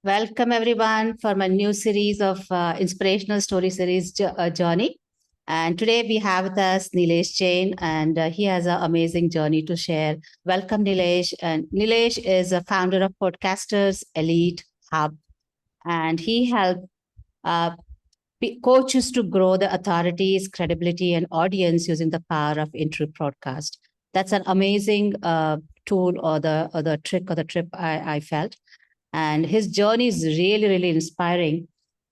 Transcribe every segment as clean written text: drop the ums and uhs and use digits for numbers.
Welcome everyone for my new series of inspirational story series journey. And today we have with us Nilesh Jain, and he has an amazing journey to share. Welcome, Nilesh. And Nilesh is a founder of Podcasters Elite Hub, and he helps uh, coaches to grow the authorities, credibility, and audience using the power of intro broadcast. That's an amazing tool or the trick or the trip I felt, and his journey is really inspiring.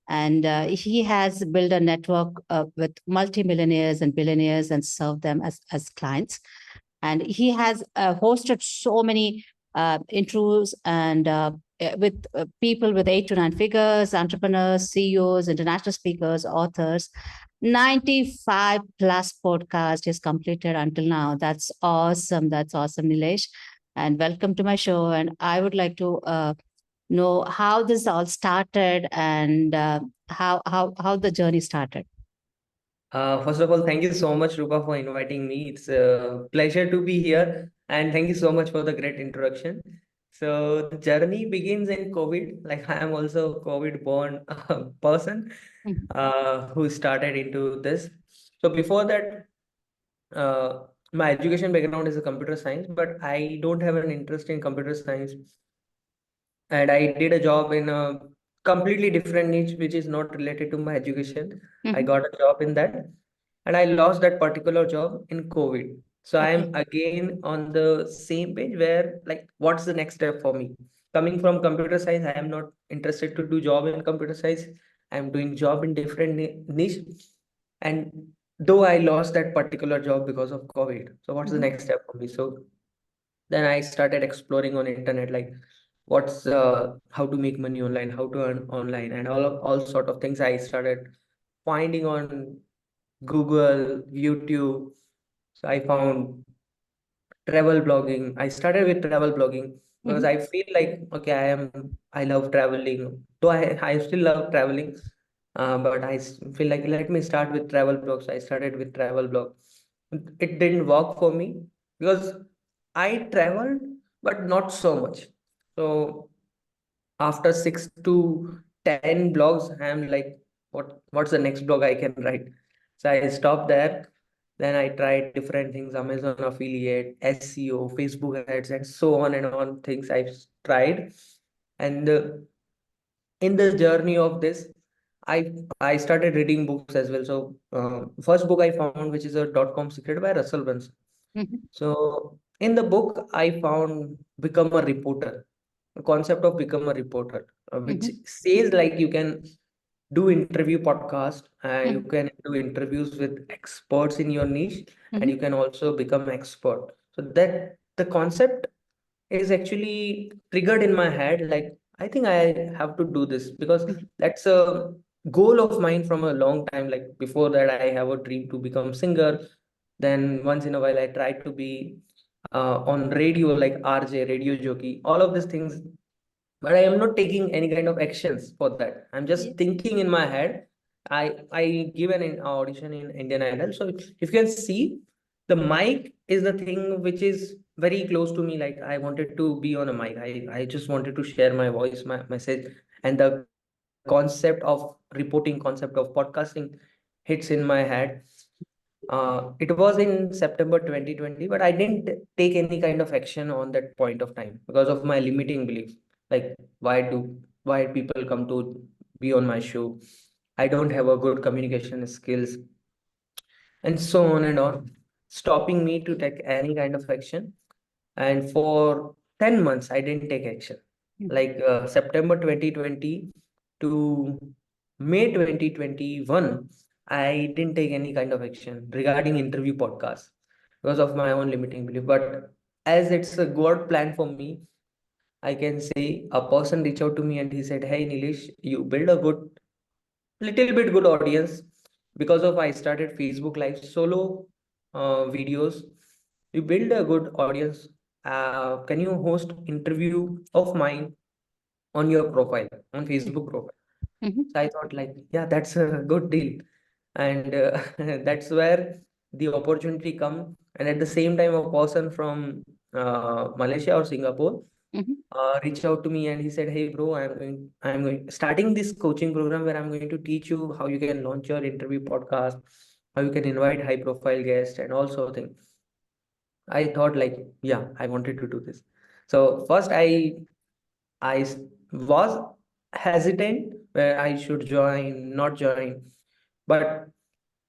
And he has built a network with multimillionaires and billionaires and served them as clients. And he has hosted so many intros and with people with 8 to 9 figures, entrepreneurs, CEOs, international speakers, authors. 95 plus podcast is completed until now. That's awesome. That's awesome, Nilesh. And welcome to my show. And I would like to know how this all started and how the journey started. First of all, thank you so much, Rupa, for inviting me. It's a pleasure to be here, and thank you so much for the great introduction. So the journey begins in COVID. Like I am also a COVID-born person Mhm. who started into this. So before that, my education background is a computer science, but I don't have an interest in computer science, and I did a job in a completely different niche, which is not related to my education. I Mhm. got a job in that, and I lost that particular job in COVID. So I Okay. am again on the same page where, like, what's the next step for me? Coming from computer science, I am not interested to do job in computer science. I'm doing job in different niche, and though I lost that particular job because of COVID, so what's the Mhm. next step for me? So then I started exploring on internet, like what's how to make money online, how to earn online, and all sort of things I started finding on Google, YouTube. So I found travel blogging. I started with travel blogging because Mhm. I feel like, okay, I love traveling. Though I still love traveling, but feel like let me start with travel blogs. I started with travel blog. It didn't work for me because I traveled, but not so much. So after 6 to 10 blogs, I'm like, what's the next blog I can write? So I stopped there. Then I tried different things, Amazon affiliate, SEO, Facebook ads, and so on and on things I've tried. And in the journey of this, I started reading books as well. So first book I found, which is a .com secret by Russell Brunson. Mhm. So in the book, I found become a reporter, the concept of become a reporter, which Mhm. says like you can do interview podcast, you Mhm. can do interviews with experts in your niche, and you Mhm. can also become expert. So that the concept is actually triggered in my head. Like I think I have to do this because Mhm. that's a goal of mine from a long time. Like before that, I have a dream to become singer. Then once in a while, I try to be on radio, like RJ, radio jockey, all of these things. But I am not taking any kind of actions for that. I'm Yeah. just thinking in my head. I give an audition in Indian Idol. So if you can see, the mic is the thing which is very close to me. Like I wanted to be on a mic. I just wanted to share my voice, my message, and the concept of reporting, concept of podcasting hits in my head. It was in September 2020, but I didn't take any kind of action on that point of time because of my limiting beliefs. Like, why people come to be on my show? I don't have a good communication skills, and so on and on, stopping me to take any kind of action. And for 10 months, I didn't take action. Mhm. Like September 2020 to May 2021, I didn't take any kind of action regarding interview podcasts because of my own limiting belief. But as it's a God plan for me, I can say a person reached out to me and he said, "Hey Nilesh, you build a little bit good audience because of I started Facebook Live solo videos. You build a good audience. Can you host interview of mine on your profile, on Facebook profile?" Mhm. So I thought like, yeah, that's a good deal, and that's where the opportunity come. And at the same time, a person from Malaysia or Singapore reached out to me and he said, "Hey bro, I'm going starting this coaching program where I'm going to teach you how you can launch your interview podcast, how you can invite high profile guests and all sort of things." I thought like, yeah, I wanted to do this. So first I was hesitant where I should join, not join, but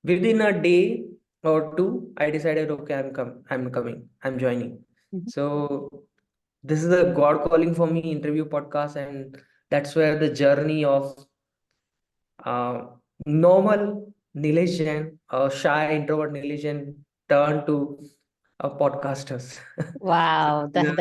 within a day or two, I decided, okay, I'm coming, I'm joining. Mhm. So this is a God calling for me interview podcast, and that's where the journey of uh, normal Nilesh Jain, a shy introvert Nilesh Jain, turned to a podcasters. So, Wow, yeah,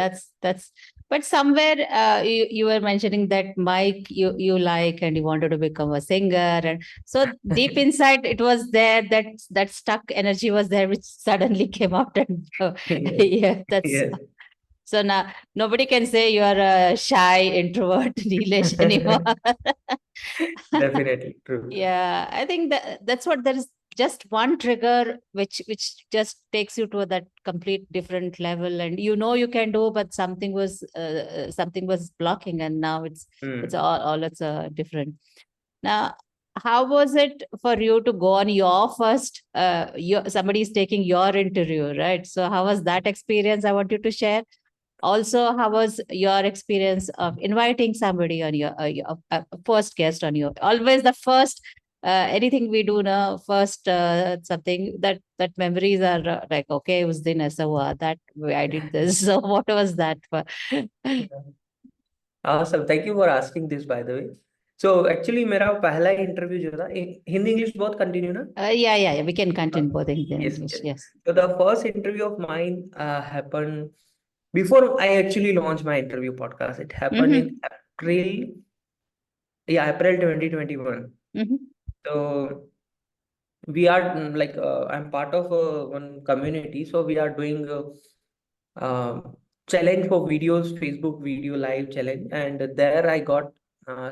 that's. But somewhere you were mentioning that Mike you like and you wanted to become a singer, and so deep inside it was there that stuck energy was there, which suddenly came out, and yes, yeah, that's yes, so now nobody can say you are a shy introvert Nilesh anymore. definitely true. Yeah, I think that's what there is just one trigger which just takes you to that complete different level, and you can do, but something was blocking, and now it's Hmm. all it's different. Now, how was it for you to go on your first somebody is taking your interview, right? So how was that experience? I want you to share. Also, how was your experience of inviting somebody on your first guest on your always the first anything we do now first something that memories are like okay उस दिन ऐसा हुआ that way I did this. So what was that for? Awesome. Thank you for asking this, by the way. So actually, मेरा पहला interview जो था Hindi English बहुत continue ना. Yeah, we can continue both in Yes, English. yes. Yes. So the first interview of mine happened before I actually launched my interview podcast. It happened in Mm-hmm. April, yeah, April 2021. Mm-hmm. So we are I'm part of one community, so we are doing challenge for videos, Facebook video live challenge, and there I got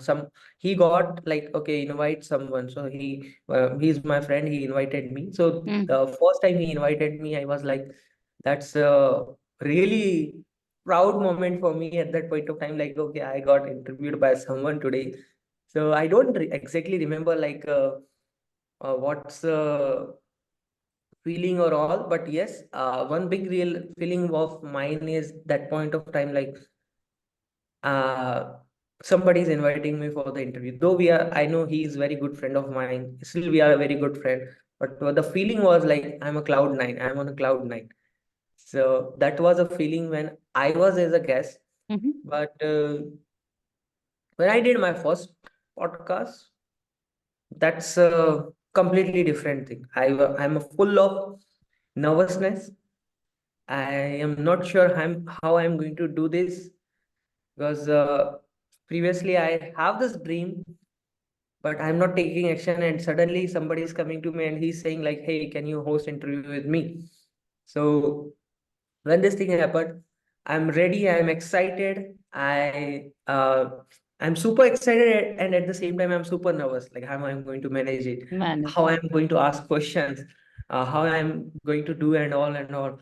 some. He got like, okay, invite someone. So he's my friend. He invited me. So Mm. the first time he invited me, I was like, that's a really proud moment for me at that point of time. Like, okay, I got interviewed by someone today. So I don't exactly remember like what's the feeling or all, but yes, one big real feeling of mine is that point of time, like uh, somebody's inviting me for the interview. Though I know he is very good friend of mine. Still, we are a very good friend. But the feeling was like I'm a cloud nine. I'm on a cloud nine. So that was a feeling when I was as a guest. Mm-hmm. But when I did my first podcast, that's a completely different thing. I'm full of nervousness. I am not sure how I'm going to do this because previously I have this dream, but I'm not taking action. And suddenly somebody is coming to me and he's saying like, "Hey, can you host interview with me?" So when this thing happened, I'm ready, I'm excited, I'm super excited, and at the same time I'm super nervous, like how I'm going to manage it, Manage. how I'm going to ask questions, how I'm going to do and all.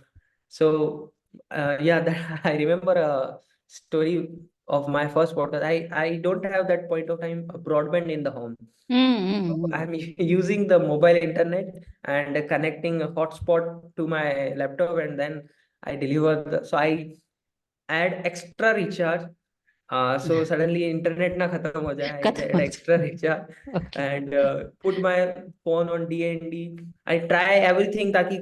So yeah, that I remember a story of my first podcast. I don't have that point of time a broadband in the home. So Mm-hmm. I'm using the mobile internet and connecting a hotspot to my laptop, and then I deliver so I add extra recharge. So suddenly internet na khatam ho jaye. I खत्म add हो extra recharge जाए. Okay. and put my phone on DND. I try everything ताकि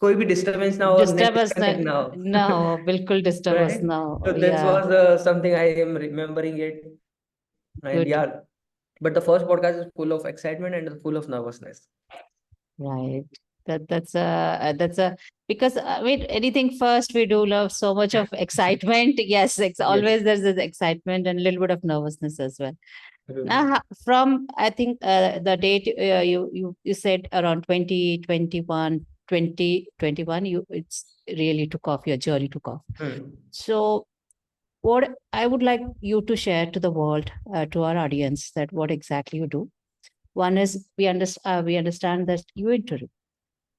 कोई भी disturbance ना हो और net Disturbance disconnect ना हो. no, बिल्कुल disturbance Right? no. So that Yeah, was something I am remembering it. And good. yeah, but the first podcast is full of excitement and full of nervousness. Right. That's a because I mean anything first we do love so much of excitement. Yes, Yes. always there's this excitement and a little bit of nervousness as well. True. Now, from I think the date you said around 2021, 2021, you it's really took off, your journey took off. Hmm. So what I would like you to share to the world, to our audience, that what exactly you do. One is we understand that you interview,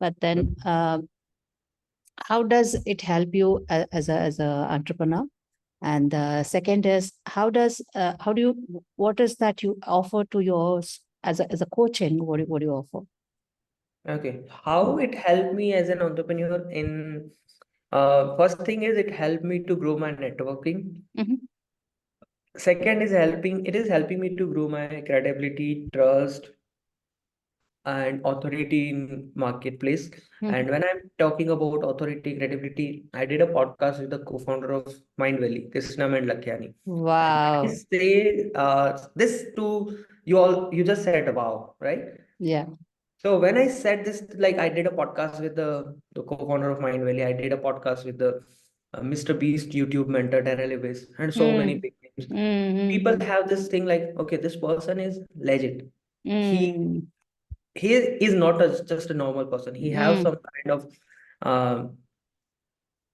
but then how does it help you as a entrepreneur? And the second is how do you what is that you offer to yours as a coaching? What do you offer? Okay. How it helped me as an entrepreneur in first thing is it helped me to grow my networking. Mm-hmm. Second is it is helping me to grow my credibility, trust, and authority in marketplace. Mm-hmm. And when I'm talking about authority, credibility, I did a podcast with the co-founder of Mind Valley, Krishna and Lakhiani. And I Wow. say this to you all, you just said wow, right? Yeah. So when I said this, like I did a podcast with the co-founder of Mind Valley, I did a podcast with the Mr. Beast YouTube mentor Terry Lewis, and so many Mm. big names. People Mm-hmm. have this thing like, okay, this person is legit. He Mm. he is not just a normal person. He have Mm. some kind of um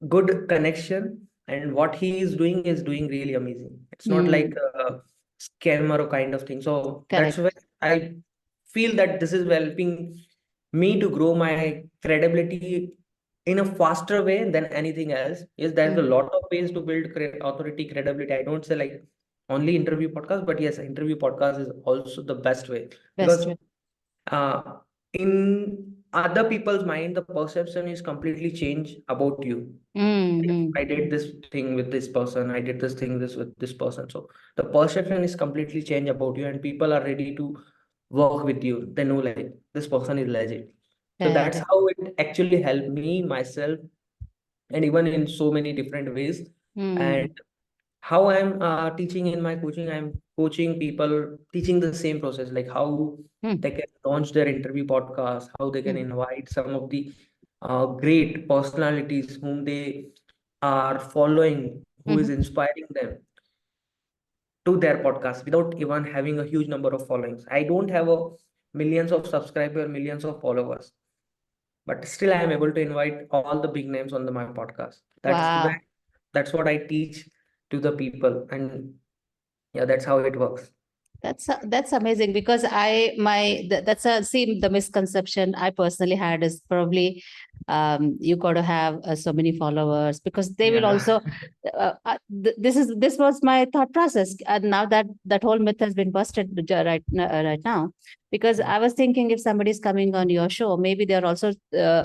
good connection, and what he is doing really amazing. It's not like Mm. a scammer or kind of thing. So that's Correct. where I feel that this is helping me to grow my credibility in a faster way than anything else. Yes, there's a Mm. lot of ways to build authority, credibility. I don't say like only interview podcast, but yes, interview podcast is also the best way, Best because way. uh, in other people's mind, the perception is completely changed about you. Mm-hmm. I did this thing with this person, I did this thing this with this person. So the perception is completely changed about you, and people are ready to work with you. They know like this person is legit. So that's Correct. how it actually helped me myself, and even in so many different ways. And Mm. how I'm teaching in my coaching, I'm coaching people, teaching the same process, like how Mm. they can launch their interview podcast, how they can Mm. invite some of the great personalities whom they are following, who is Mm-hmm. inspiring them to their podcast without even having a huge number of followings. I don't have a millions of subscribers, millions of followers, but still I am able to invite all the big names on my podcast. Wow. That's what I teach to the people, and yeah, that's how it works. That's amazing because that's a see the misconception I personally had is probably you got to have so many followers because they will Yeah. also this was my thought process and now that whole myth has been busted right now because Mm, I was thinking if somebody is coming on your show maybe they're also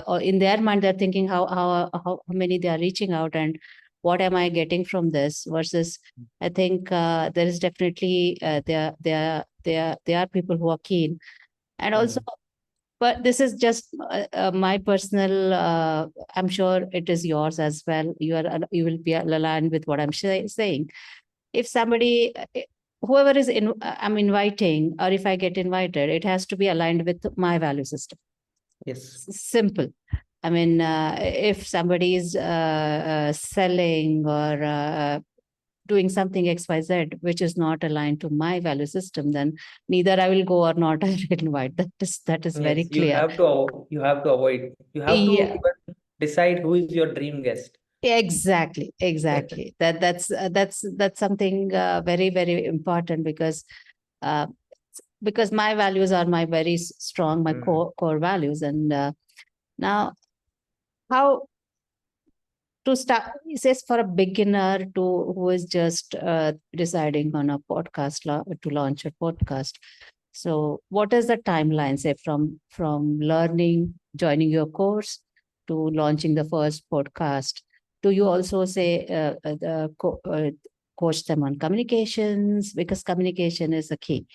or in their mind they're thinking how many they are reaching out and what am I getting from this versus I think there is definitely there are people who are keen, and also, mm, but this is just my personal. I'm sure it is yours as well. You will be aligned with what I'm saying. If somebody, whoever I'm inviting, or if I get invited, it has to be aligned with my value system. yes. Simple. I mean, if somebody is selling or doing something XYZ, which is not aligned to my value system, then neither I will go or not I will invite. That is very Yes, clear. you have to avoid. You have to Yeah, even decide who is your dream guest. exactly, exactly. That's something very important uh, because my values are my very strong, my Mm, core values, and now how to start he says for a beginner to who is just deciding on a to launch a podcast, so what is the timeline say from learning joining your course to launching the first podcast? Do you also say coach them on communications because communication is the key,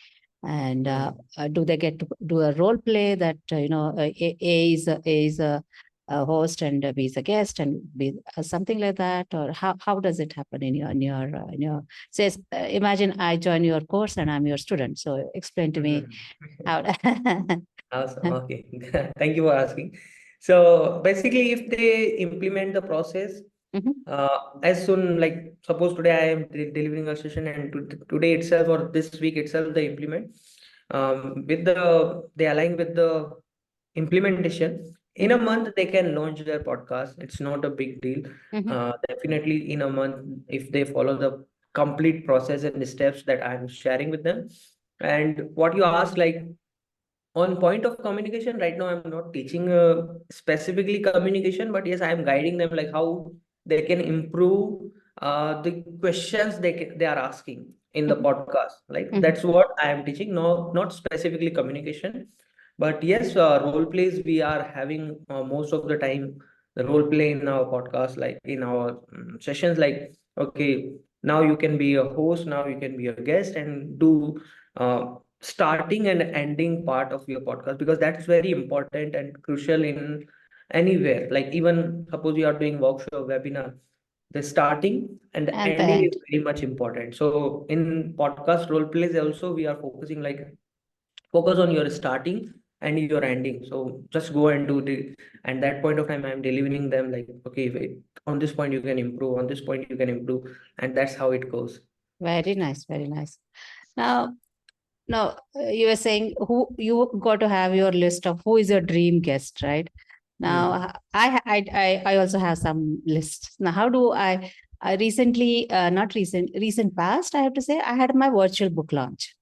and mm. do they get to do a role play that A is a host and B is a guest and be something like that, or how does it happen in your says imagine I join your course and I'm your student, so explain to me Mhm. how. Awesome. Okay. Thank you for asking. So basically, if they implement the process, Mhm, as soon, like suppose today I am delivering a session, and today itself or this week itself they implement, with they align with the implementation. In a mhm, month they can launch their podcast. It's not a big deal. mhm, Definitely in a month, if they follow the complete process and the steps that I'm sharing with them. And what you asked, like on point of communication, right now I'm not teaching specifically communication, but yes, I'm guiding them like how they can improve the questions they are asking in the Mhm. podcast, like Mhm. that's what I am teaching. No, not specifically communication, but yes, role plays we are having most of the time. The role play in our podcast, like in our sessions, like okay, now you can be a host, now you can be a guest, and do starting and ending part of your podcast, because that's very important and crucial in anywhere. Like even suppose you are doing workshop, webinar, the starting and the And the ending is end. very much important. So in podcast role plays also we are focusing, like focus on your starting and your ending. So just go and do the, and that point of time I'm delivering them like, okay, wait, on this point you can improve, on this point you can improve, and that's how it goes. Very nice, very nice. Now, now you were saying who you got to have your list of who is your dream guest, right? Hmm. Now, I also have some lists. Now, how do I recently, not recent past, I have to say, I had my virtual book launch.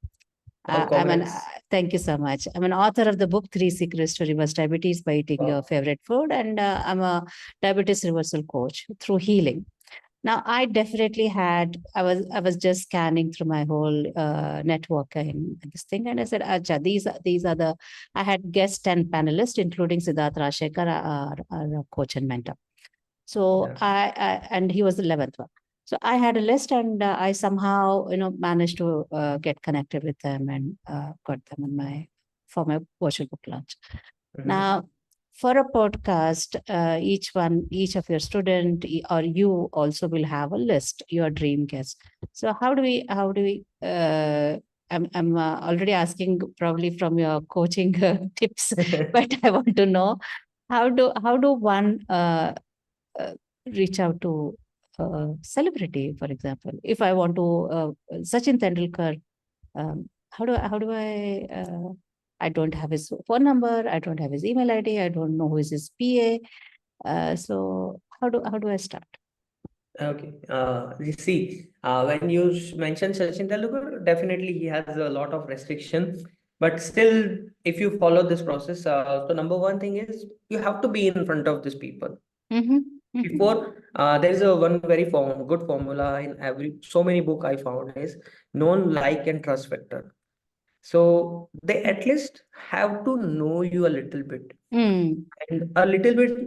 Oh, I'm an, congrats. thank you so much. I'm an author of the book Three Secrets to Reverse Diabetes by Eating Your Wow. Favorite Food, and I'm a diabetes reversal coach through healing. Now, I definitely had. I was just scanning through my whole networking this thing, and I said, "Acha, these are the." I had guest and panelists, including Siddharth Rajshekar, our coach and mentor. So Yeah. I and he was the 11th one. So I had a list, and I somehow managed to get connected with them and got them on my for my virtual book launch. Hmm. Now, for a podcast, each of your student or you also will have a list, your dream guest. So how do we, I'm already asking probably from your coaching tips, but I want to know how do one uh, reach out to celebrity, for example, if I want to, Sachin Tendulkar, how do I don't have his phone number. I don't have his email ID. I don't know who is his PA. So how do I start? Okay. You see, when you mentioned Sachin Tendulkar, definitely he has a lot of restriction. But still, if you follow this process, so number one thing is you have to be in front of these people. Mm-hmm, mm-hmm, Before, there is a one very good formula in every so many book I found is known, like, and trust factor. So they at least have to know you a little bit, mm, and a little bit,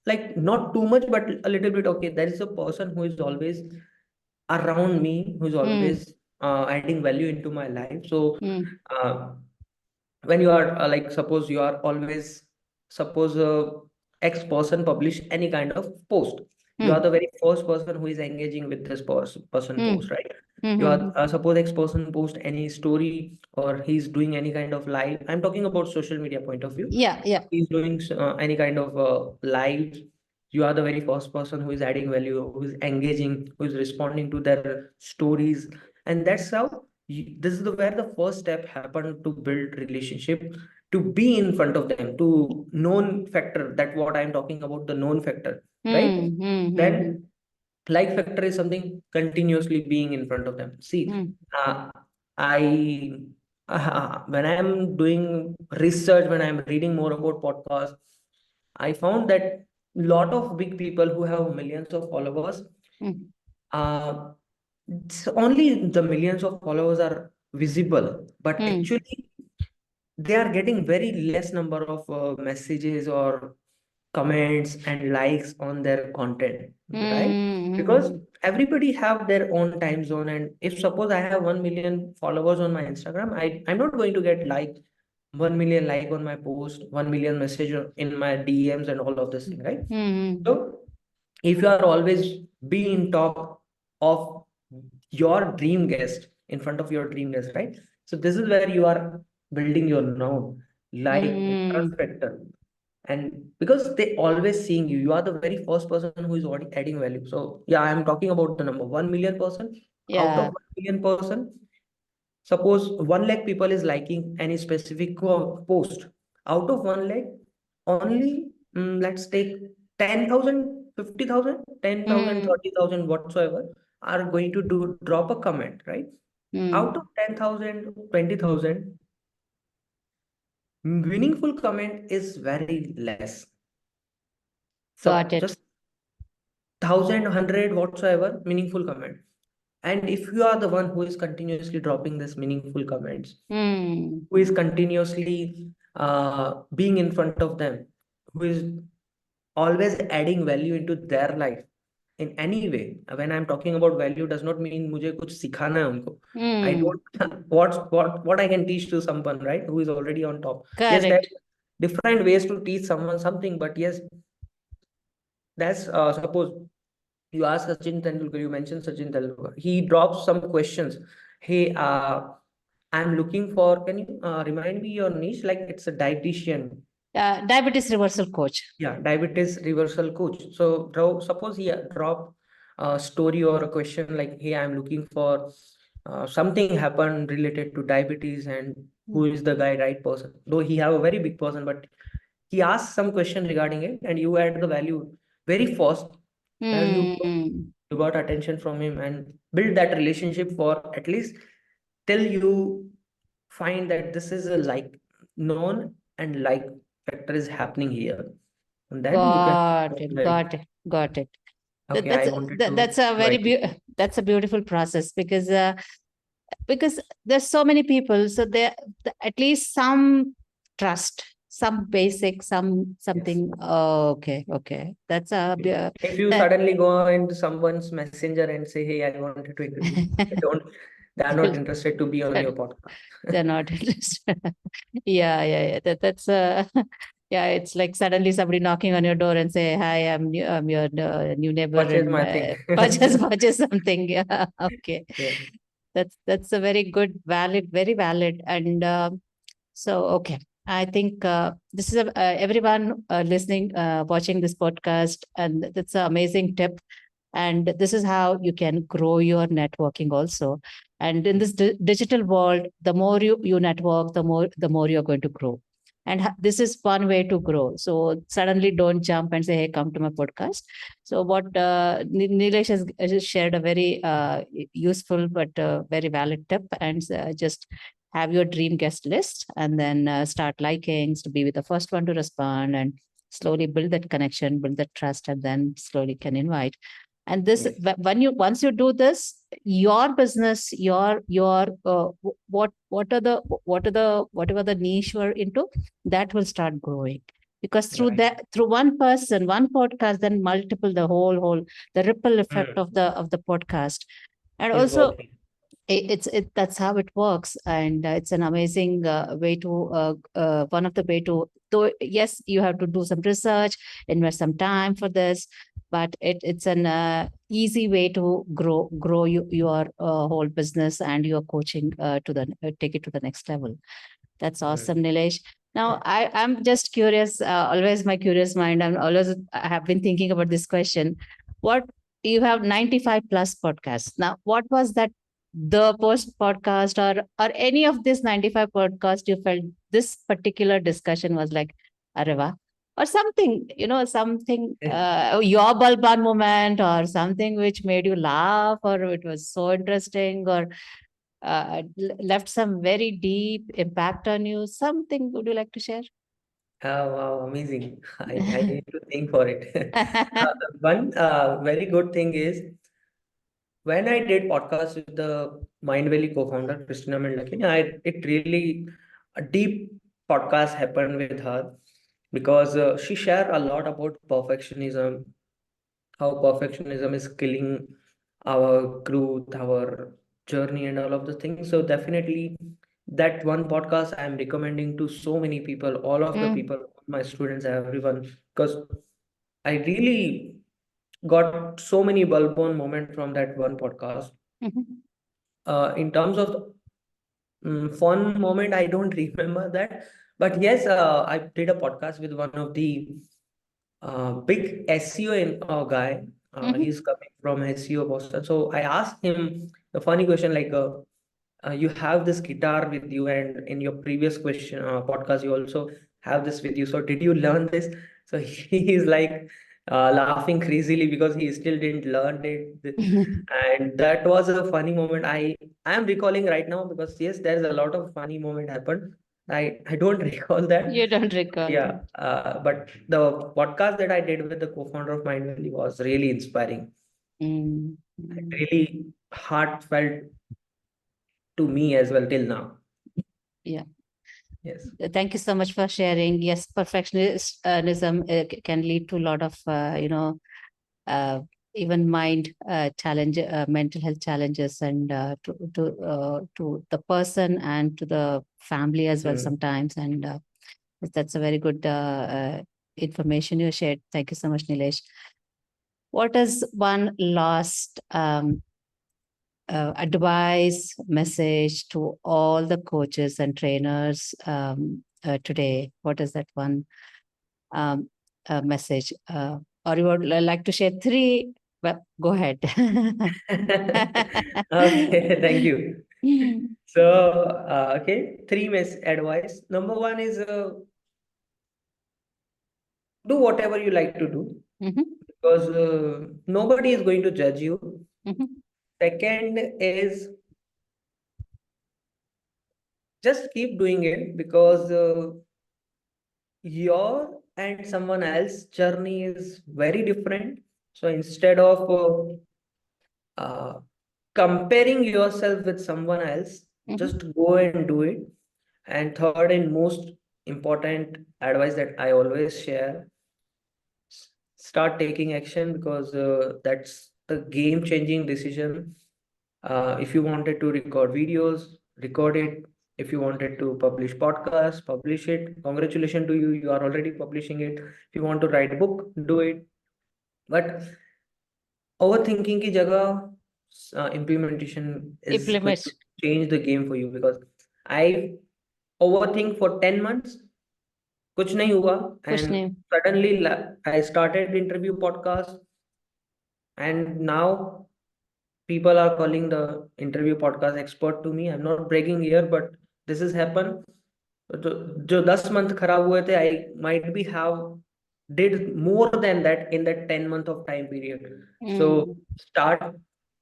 like not too much, but a little bit. Okay, there is a person who is always around me, who's mm, always adding value into my life. So mm, uh, when you are like suppose you are always, suppose X person publish any kind of post, you are mm, the very first person who is engaging with this person post, mm, right? You are mm, suppose X person post any story, or he's doing any kind of live, I'm talking about social media point of view. yeah, yeah. He's doing any kind of live, you are the very first person who is adding value, who is engaging, who is responding to their stories. And that's how this is the where the first step happened to build relationship, to be in front of them, to known factor, that what I'm talking about, the known factor, right? Mm, mm, mm, Then like factor is something continuously being in front of them. See, mm, uh, I when I'm doing research, when I'm reading more about podcasts, I found that lot of big people who have millions of followers, mm, uh, it's only the millions of followers are visible, but mm, actually they are getting very less number of messages or comments and likes on their content, mm, right? Because mm, everybody have their own time zone, and if suppose I have 1 million followers on my Instagram, I'm not going to get like 1 million like on my post, 1 million message in my DMs and all of this thing, right? mm, mm. So if you are always be in top of your dream guest, in front of your dream guest, right? So this is where you are building your known, like, and trust Mm. factor. And because they always seeing you, you are the very first person who is already adding value. So yeah, I'm talking about the number 1 million person. Out of Yeah, 1 million person, suppose 1 lakh people is liking any specific post. Out of 1 lakh, only let's take 10,000, 50,000, ten thousand, mm, 30,000, whatsoever, are going to do drop a comment, right? Out of mm. 10,000, 20,000, meaningful comment is very less. Got So it. just thousand, hundred, whatsoever meaningful comment. And if you are the one who is continuously dropping this meaningful comments, Hmm. who is continuously being in front of them, who is always adding value into their life in any way. When I'm talking about value, does not mean मुझे कुछ सिखाना है उनको. I Hmm. don't what I can teach to someone, right, who is already on top. Yes, there Correct. are different ways to teach someone something, but yes, that's suppose you ask Sachin Tendulkar, you mentioned Sachin Tendulkar. He drops some questions. Hey, I'm looking for, can you remind me your niche? Like it's a dietitian. Diabetes reversal coach. Yeah, diabetes reversal coach. So suppose he drop a story or a question like, hey, I'm looking for something happened related to diabetes and who is the guy, right person? Though he have a very big person, but he asks some question regarding it and you add the value very fast and Hmm. you got attention from him and build that relationship for at least till you find that this is a like known and like factor is happening here, and then you can Got it. like, Got it. Got it. okay, I wanted to That's a very invite you. that's a beautiful process because there's so many people, so there at least some trust, some basic, Yes. something. Oh, okay, okay. That's a If you that suddenly go into someone's messenger and say, hey, I wanted to introduce, they don't, they are not interested to be on your podcast. they're not interested. Yeah, yeah, yeah. That's yeah. It's like suddenly somebody knocking on your door and say, "Hi, I'm your new neighbor Purchase and my thing. purchase something." Yeah, okay. Yeah. That's a very good, valid, very valid, and so okay. I think this is everyone listening, watching this podcast, and that's an amazing tip. And this is how you can grow your networking also. And in this digital world, the more you network, the more you're going to grow. And this is one way to grow. So suddenly don't jump and say, hey, come to my podcast. So what Nilesh has shared a very useful but very valid tip, and just have your dream guest list and then start likings to be with the first one to respond, and slowly build that connection, build that trust, and then slowly can invite. And this Yes. when you once you do this, your business, your what are the whatever the niche you're into, that will start growing, because through Right. that, through one person, one podcast, then multiple, the whole the ripple effect Mm. of the podcast. And Is also working. that's how it works. And it's an amazing way to one of the way to, though yes, you have to do some research, invest some time for this, but it's an easy way to grow your whole business and your coaching to the take it to the next level. That's Mm. awesome, Nilesh. Now, I'm just curious, always my curious mind. I have been thinking about this question. What, you have 95 plus podcasts. Now, what was that, the post podcast, or any of this 95 podcast you felt this particular discussion was like, Areva, or something, something, your bulban moment, or something which made you laugh, or it was so interesting, or left some very deep impact on you? Something would you like to share? Oh, wow, amazing. I need to think for it. One very good thing is when I did podcast with the Mind Valley co-founder, Christina Mendaki, it really a deep podcast happened with her because she shared a lot about perfectionism, how perfectionism is killing our growth, our journey, and all of the things. So definitely that one podcast I am recommending to so many people, all of the Mm, people, my students, everyone, because I really got so many bulb on moment from that one podcast. mhm, In terms of fun moment, I don't remember that, but yes, I did a podcast with one of the big SEO guy. mhm. He's coming from SEO Boston. So I asked him the funny question like, you have this guitar with you, and in your previous question podcast, you also have this with you. So did you learn this? So he is like laughing crazily because he still didn't learn it, and that was a funny moment. I am recalling right now because yes, there's a lot of funny moment happened. I don't recall that. You don't recall. Yeah, but the podcast that I did with the co-founder of Mindvalley was really inspiring. Mm, It mm. really heartfelt to me as well till now. Yeah. Yes. Thank you so much for sharing. Yes, perfectionism can lead to a lot of, uh, even mind challenge, mental health challenges, and to the person and to the family as well Hmm. sometimes. And that's a very good information you shared. Thank you so much, Nilesh. What is one last advice message to all the coaches and trainers today? What is that one message? Or you would like to share three? Well, go ahead. Okay, thank you. So, okay, three mess advice. Number one is do whatever you like to do Mhm, because nobody is going to judge you. mhm, Second is just keep doing it because your and someone else's journey is very different. So instead of comparing yourself with someone else, mhm. just go and do it. And third and most important advice that I always share, start taking action because that's the game changing decision. If you wanted to record videos, record it. If you wanted to publish podcasts, publish it. Congratulations to you, you are already publishing it. If you want to write a book, do it. But overthinking ki jagah, implementation is going to Implement. change the game for you because I overthink for 10 months, कुछ नहीं हुआ, कुछ and नहीं. suddenly I started interview podcast, and now people are calling the interview podcast expert to me. I'm not bragging here, but this has happened. तो जो 10 month खराब हुए थे, I might be have did more than that in that 10 month of time period. So Mm. start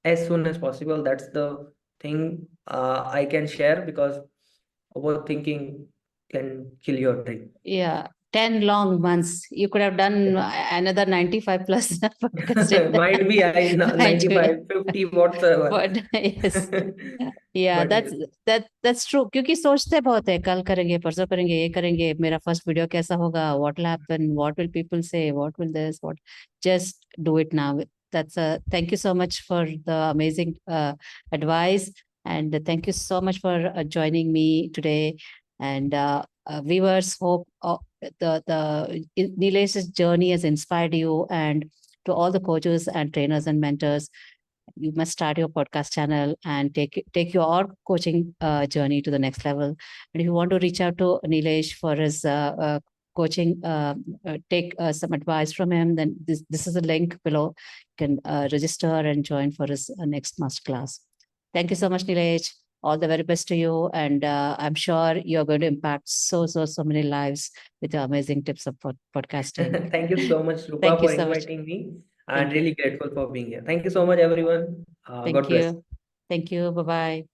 as soon as possible. That's the thing I can share because overthinking can kill your dream. Yeah, 10 long months. You could have done another 95 plus podcast in Might be I that. Might be. 95, 50 whatsoever. But yes. Yeah, But yes. that's true. क्योंकि सोचते बहुत है, कल करेंगे, परसों करेंगे, ये करेंगे, मेरा फर्स्ट वीडियो कैसा होगा, what will happen, what will people say, what will this, what, just do it now. That's a thank you so much for the amazing advice, and thank you so much for joining me today. And viewers, hope the Nilesh's journey has inspired you, and to all the coaches and trainers and mentors, you must start your podcast channel and take your coaching journey to the next level. And if you want to reach out to Nilesh for his coaching, take some advice from him, then this is a link below. You can register and join for his next masterclass. Thank you so much, Nilesh. All the very best to you, and I'm sure you're going to impact so many lives with your amazing tips of podcasting. Thank you so much, Rupa, Thank you for so much. inviting me. I'm Thank you. really grateful for being here. Thank you so much, everyone. Thank God bless. you. Thank you. Bye bye.